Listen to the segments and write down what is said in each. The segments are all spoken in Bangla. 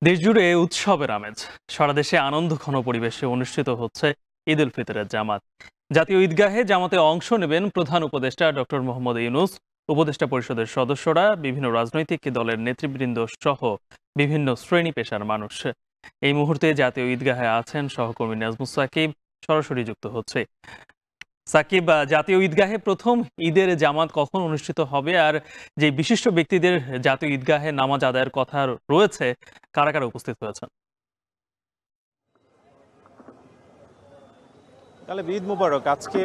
দেশজুড়ে উৎসবের আমেজ। সারা দেশে আনন্দঘন পরিবেশে অনুষ্ঠিত হচ্ছে ঈদ উল ফিতরের জামাত। জাতীয় ঈদগাহে জামাতে অংশ নেবেন প্রধান উপদেষ্টা ডক্টর মোহাম্মদ ইউনূস, উপদেষ্টা পরিষদের সদস্যরা, বিভিন্ন রাজনৈতিক দলের নেতৃবৃন্দ সহ বিভিন্ন শ্রেণী পেশার মানুষ। এই মুহূর্তে জাতীয় ঈদগাহে আছেন সহকর্মী নাজমুস সাকিব, সরাসরি যুক্ত হচ্ছে। সাকিব, জাতীয় ঈদগাহে প্রথম ঈদের জামাত কখন অনুষ্ঠিত হবে, আর যে বিশিষ্ট ব্যক্তিদের জাতীয় ঈদগাহে নামাজ আদায়ের কথা রয়েছে, কারা কারা উপস্থিত হয়েছেন? তাহলে ঈদ মুবারক। আজকে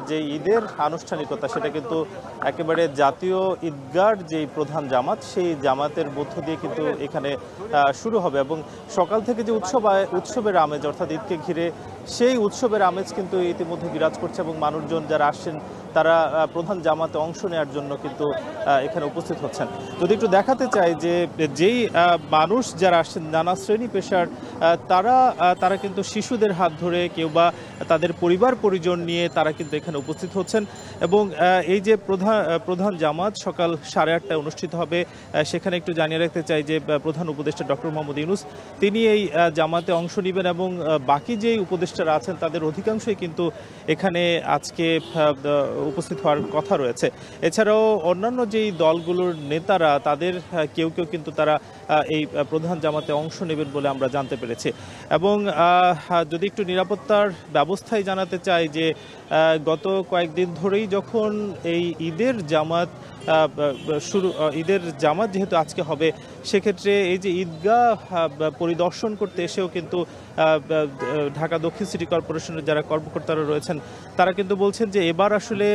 যে ঈদের আনুষ্ঠানিকতা সেটা কিন্তু একেবারে জাতীয় ঈদগার যে প্রধান জামাত, সেই জামাতের মধ্য দিয়ে কিন্তু এখানে শুরু হবে এবং সকাল থেকে যে উৎসবের আমেজ, অর্থাৎ ঈদকে ঘিরে সেই উৎসবের আমেজ কিন্তু ইতিমধ্যে বিরাজ করছে এবং মানুষজন যারা আসছেন তারা প্রধান জামাতে অংশ নেওয়ার জন্য কিন্তু এখানে উপস্থিত হচ্ছেন। যদি একটু দেখাতে চাই যে যেই মানুষ যারা আসছেন নানা শ্রেণী পেশার, তারা কিন্তু শিশুদের হাত ধরে, কেউ বা তাদের পরিবার পরিজন নিয়ে তারা কিন্তু এখানে উপস্থিত হচ্ছেন এবং এই যে প্রধান জামাত সকাল 8:30টায় অনুষ্ঠিত হবে, সেখানে একটু জানিয়ে রাখতে চাই যে প্রধান উপদেষ্টা ডক্টর মোহাম্মদ ইউনূস তিনি এই জামাতে অংশ নেবেন এবং বাকি যেই উপদেষ্টারা আছেন তাদের অধিকাংশই কিন্তু এখানে আজকে উপস্থিত হওয়ার কথা রয়েছে। এছাড়াও অন্যান্য যেই দলগুলোর নেতারা, তাদের কেউ কেউ কিন্তু তারা এই প্রধান জামাতে অংশ নেবেন বলে আমরা জানতে পেরেছি। এবং যদি একটু নিরাপত্তার ব্যবস্থায় জানাতে চাই যে গত কয়েকদিন ধরেই যখন এই ঈদের জামাত যেহেতু আজকে হবে, সেক্ষেত্রে এই যে ঈদগাহ পরিদর্শন করতে এসেও কিন্তু ঢাকা দক্ষিণ সিটি কর্পোরেশনের যারা কর্মকর্তারা রয়েছেন তারা কিন্তু বলছেন যে এবার আসলে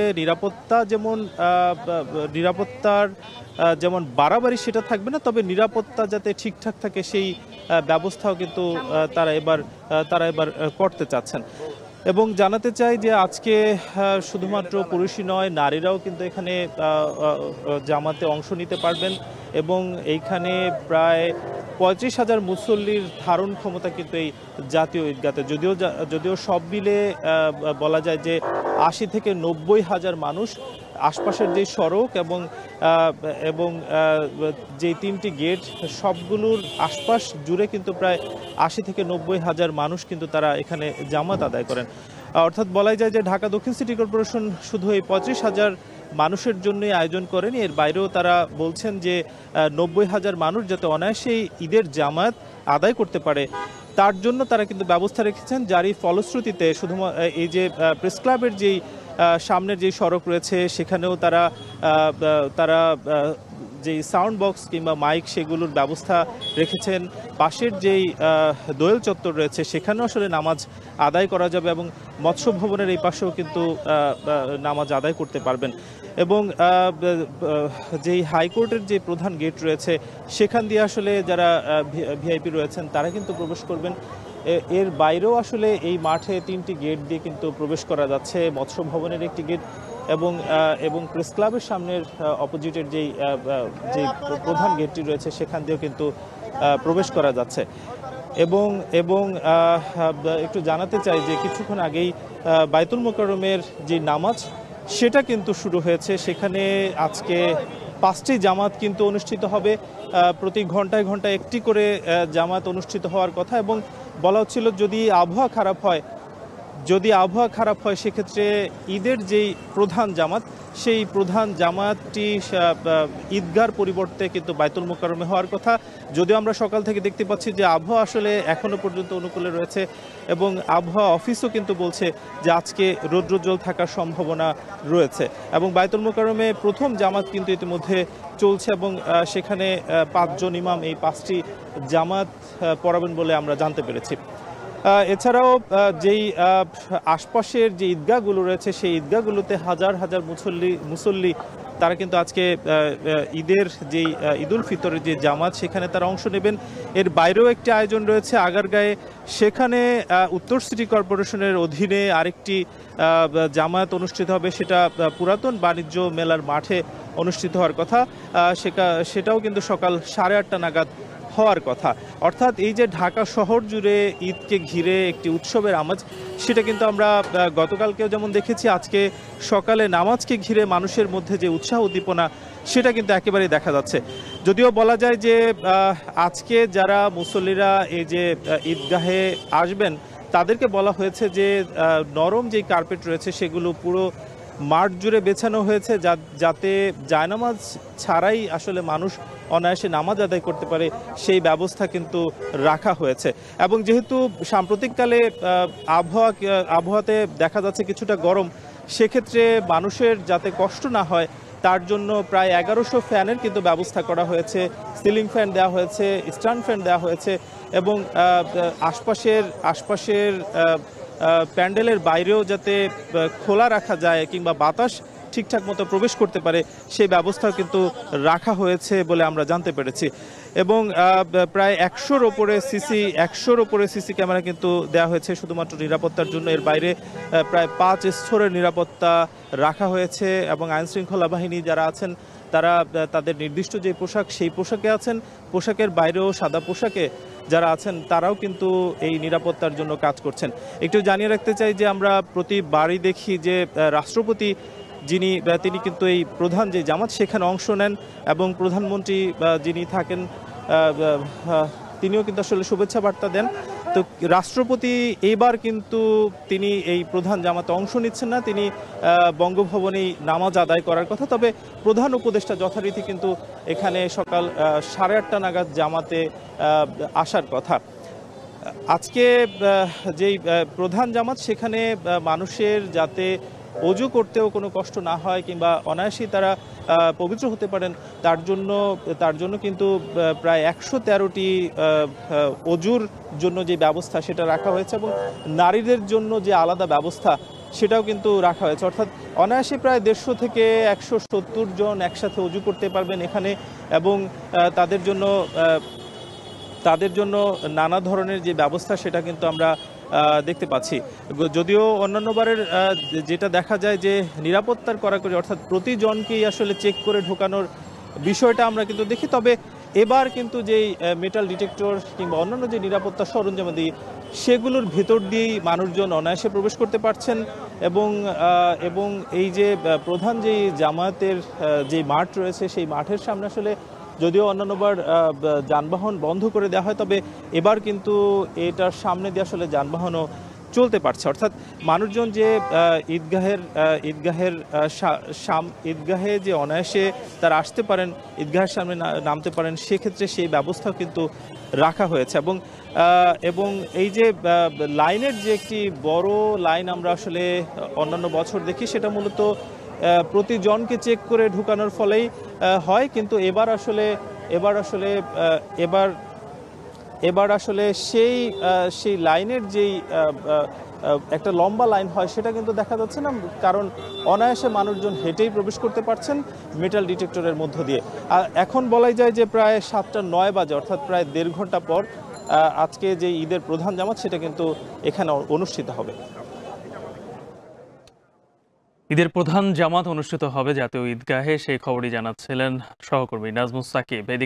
নিরাপত্তার যেমন বাড়াবাড়ি সেটা থাকবে না, তবে নিরাপত্তা যাতে ঠিকঠাক থাকে সেই ব্যবস্থাও কিন্তু তারা এবার করতে চাচ্ছেন। এবং জানাতে চাই যে আজকে শুধুমাত্র পুরুষই নয়, নারীরাও কিন্তু এখানে জামাতে অংশ নিতে পারবেন এবং এইখানে প্রায় 35,000 মুসল্লির ধারণ ক্ষমতা কিন্তু এই জাতীয় ঈদগাতে। যদিও সব মিলে বলা যায় যে 80 থেকে 90,000 মানুষ আশপাশের যে সড়ক এবং যে 3টি গেট সবগুলোর আশপাশ জুড়ে কিন্তু প্রায় 80 থেকে 90,000 মানুষ কিন্তু তারা এখানে জামাত আদায় করেন। অর্থাৎ বলাই যায় যে ঢাকা দক্ষিণ সিটি কর্পোরেশন শুধু এই 35,000 মানুষের জন্যই আয়োজন করেনি, এর বাইরেও তারা বলছেন যে 90,000 মানুষ যাতে অনায়াসেই ঈদের জামাত আদায় করতে পারে তার জন্য তারা কিন্তু ব্যবস্থা রেখেছেন, যারই ফলশ্রুতিতে শুধুমাত্র এই যে প্রেস ক্লাবের যেই সামনের যে সড়ক রয়েছে সেখানেও তারা যেই সাউন্ড বক্স কিংবা মাইক সেগুলোর ব্যবস্থা রেখেছেন। পাশের যেই দোয়েল চত্বর রয়েছে সেখানেও আসলে নামাজ আদায় করা যাবে এবং মৎস্য ভবনের এই পাশেও কিন্তু নামাজ আদায় করতে পারবেন। এবং যেই হাইকোর্টের যে প্রধান গেট রয়েছে সেখান দিয়ে আসলে যারা ভিআইপি রয়েছেন তারা কিন্তু প্রবেশ করবেন। এর বাইরেও আসলে এই মাঠে 3টি গেট দিয়ে কিন্তু প্রবেশ করা যাচ্ছে, মৎস্য ভবনের একটি গেট এবং প্রেস ক্লাবের সামনের অপোজিটের যেই প্রধান গেটটি রয়েছে সেখান দিয়েও কিন্তু প্রবেশ করা যাচ্ছে। এবং একটু জানাতে চাই যে কিছুক্ষণ আগেই বায়তুল মোকাররমের যে নামাজ সেটা কিন্তু শুরু হয়েছে। সেখানে আজকে 5টি জামাত কিন্তু অনুষ্ঠিত হবে, প্রতি ঘন্টায় ঘন্টায় একটি করে জামাত অনুষ্ঠিত হওয়ার কথা এবং বলা হচ্ছিল যদি আবহাওয়া খারাপ হয় সেক্ষেত্রে ঈদের যেই প্রধান জামাত সেই প্রধান জামাতটি ঈদগার পরিবর্তে কিন্তু বায়তুল মোকাররমে হওয়ার কথা। যদিও আমরা সকাল থেকে দেখতে পাচ্ছি যে আবহাওয়া আসলে এখনো পর্যন্ত অনুকূলে রয়েছে এবং আবহাওয়া অফিসও কিন্তু বলছে যে আজকে রৌদ্রোজ্জ্বল থাকার সম্ভাবনা রয়েছে এবং বায়তুল মোকাররমে প্রথম জামাত কিন্তু ইতিমধ্যে চলছে এবং সেখানে 5 জন ইমাম এই 5টি জামাত পড়াবেন বলে আমরা জানতে পেরেছি। এছাড়াও যেই আশপাশের যে ঈদগাহগুলো রয়েছে সেই ঈদগাহগুলোতে হাজার হাজার মুসল্লি তারা কিন্তু আজকে ঈদের যেই ঈদ উল ফিতরের যে জামাত সেখানে তারা অংশ নেবেন। এর বাইরেও একটি আয়োজন রয়েছে আগারগাঁয়ে, সেখানে উত্তর সিটি কর্পোরেশনের অধীনে আরেকটি জামায়াত অনুষ্ঠিত হবে, সেটা পুরাতন বাণিজ্য মেলার মাঠে অনুষ্ঠিত হওয়ার কথা। সেটাও কিন্তু সকাল 8:30 নাগাদ হওয়ার কথা। অর্থাৎ এই যে ঢাকা শহর জুড়ে ঈদকে ঘিরে একটি উৎসবের আমেজ, সেটা কিন্তু আমরা গতকালকেও যেমন দেখেছি, আজকে সকালে নামাজকে ঘিরে মানুষের মধ্যে যে উৎসাহ উদ্দীপনা, সেটা কিন্তু একেবারেই দেখা যাচ্ছে। যদিও বলা যায় যে আজকে যারা মুসল্লিরা এই যে ঈদগাহে আসবেন, তাদেরকে বলা হয়েছে যে নরম যেই কার্পেট রয়েছে সেগুলো পুরো মাঠ জুড়ে বেছানো হয়েছে, যাতে জায়নামাজ ছাড়াই আসলে মানুষ অনায়াসে নামাজ আদায় করতে পারে, সেই ব্যবস্থা কিন্তু রাখা হয়েছে। এবং যেহেতু সাম্প্রতিককালে আবহাওয়াতে দেখা যাচ্ছে কিছুটা গরম, সেক্ষেত্রে মানুষের যাতে কষ্ট না হয় তার জন্য প্রায় 1100 ফ্যানের কিন্তু ব্যবস্থা করা হয়েছে। সিলিং ফ্যান দেওয়া হয়েছে, স্ট্যান্ড ফ্যান দেওয়া হয়েছে, এবং আশপাশের প্যান্ডেলের বাইরেও যাতে খোলা রাখা যায় কিংবা বাতাস ঠিকঠাক মতো প্রবেশ করতে পারে, সেই ব্যবস্থাও কিন্তু রাখা হয়েছে বলে আমরা জানতে পেরেছি। এবং প্রায় 100-র ওপরে সিসি ক্যামেরা কিন্তু দেওয়া হয়েছে শুধুমাত্র নিরাপত্তার জন্য। এর বাইরে প্রায় 5 স্তরের নিরাপত্তা রাখা হয়েছে, এবং আইনশৃঙ্খলা বাহিনী যারা আছেন তারা তাদের নির্দিষ্ট যে পোশাক, সেই পোশাকে আছেন। পোশাকের বাইরেও সাদা পোশাকে যারা আছেন তারাও কিন্তু এই নিরাপত্তার জন্য কাজ করছেন। একটু জানিয়ে রাখতে চাই যে আমরা প্রতিবারই দেখি যে রাষ্ট্রপতি তিনি কিন্তু এই প্রধান যে জামাত সেখানে অংশ নেন, এবং প্রধানমন্ত্রী যিনি থাকেন তিনিও কিন্তু আসলে শুভেচ্ছা বার্তা দেন। তো রাষ্ট্রপতি এইবার কিন্তু তিনি এই প্রধান জামাতে অংশ নিচ্ছেন না, তিনি বঙ্গভবনেই নামাজ আদায় করার কথা। তবে প্রধান উপদেষ্টা যথারীতি কিন্তু এখানে সকাল 8:30 নাগাদ জামাতে আসার কথা। আজকে যেই প্রধান জামাত, সেখানে মানুষের যাতে অজু করতেও কোনো কষ্ট না হয় কিংবা অনায়াসেই তারা পবিত্র হতে পারেন, তার জন্য কিন্তু প্রায় 113টি অজুর জন্য যে ব্যবস্থা সেটা রাখা হয়েছে, এবং নারীদের জন্য যে আলাদা ব্যবস্থা সেটাও কিন্তু রাখা হয়েছে। অর্থাৎ অনায়াসে প্রায় 150 থেকে 170 জন একসাথে অজু করতে পারবেন এখানে, এবং তাদের জন্য নানা ধরনের যে ব্যবস্থা সেটা কিন্তু আমরা দেখতে পাচ্ছি। যদিও অন্যান্য বারের যেটা দেখা যায় যে নিরাপত্তার কড়াকড়ি, অর্থাৎ প্রতিজনকেই আসলে চেক করে ঢোকানোর বিষয়টা আমরা কিন্তু দেখি, তবে এবার কিন্তু যেই মেটাল ডিটেক্টর কিংবা অন্যান্য যে নিরাপত্তা সরঞ্জামাদি, সেগুলোর ভেতর দিয়েই মানুষজন অনায়াসে প্রবেশ করতে পারছেন। এবং এই যে প্রধান যেই জামায়াতের যে মাঠ রয়েছে, সেই মাঠের সামনে আসলে যদিও অন্যান্যবার যানবাহন বন্ধ করে দেওয়া হয়, তবে এবার কিন্তু এটার সামনে দিয়ে আসলে যানবাহনও চলতে পারছে। অর্থাৎ মানুষজন যে ঈদগাহে যে অনায়াসে তারা আসতে পারেন, ঈদগাহের সামনে নামতে পারেন, সেক্ষেত্রে সেই ব্যবস্থাও কিন্তু রাখা হয়েছে। এবং এই যে লাইনের যে একটি বড় লাইন আমরা আসলে অন্যান্য বছর দেখি, সেটা মূলত প্রতিজনকে চেক করে ঢুকানোর ফলেই হয়, কিন্তু এবার আসলে সেই লাইনের যেই একটা লম্বা লাইন হয়, সেটা কিন্তু দেখা যাচ্ছে না, কারণ অনায়াসে মানুষজন হেঁটেই প্রবেশ করতে পারছেন মেটাল ডিটেক্টরের মধ্য দিয়ে। এখন বলাই যায় যে প্রায় 7:09 বাজে, অর্থাৎ প্রায় 1.5 ঘন্টা পর আজকে যে ঈদের প্রধান জামাত, সেটা কিন্তু এখানে অনুষ্ঠিত হবে। ঈদের প্রধান জামাত অনুষ্ঠিত হবে জাতীয় ঈদগাহে, সেই খবরই জানাচ্ছিলেন সহকর্মী নাজমুস সাকিব।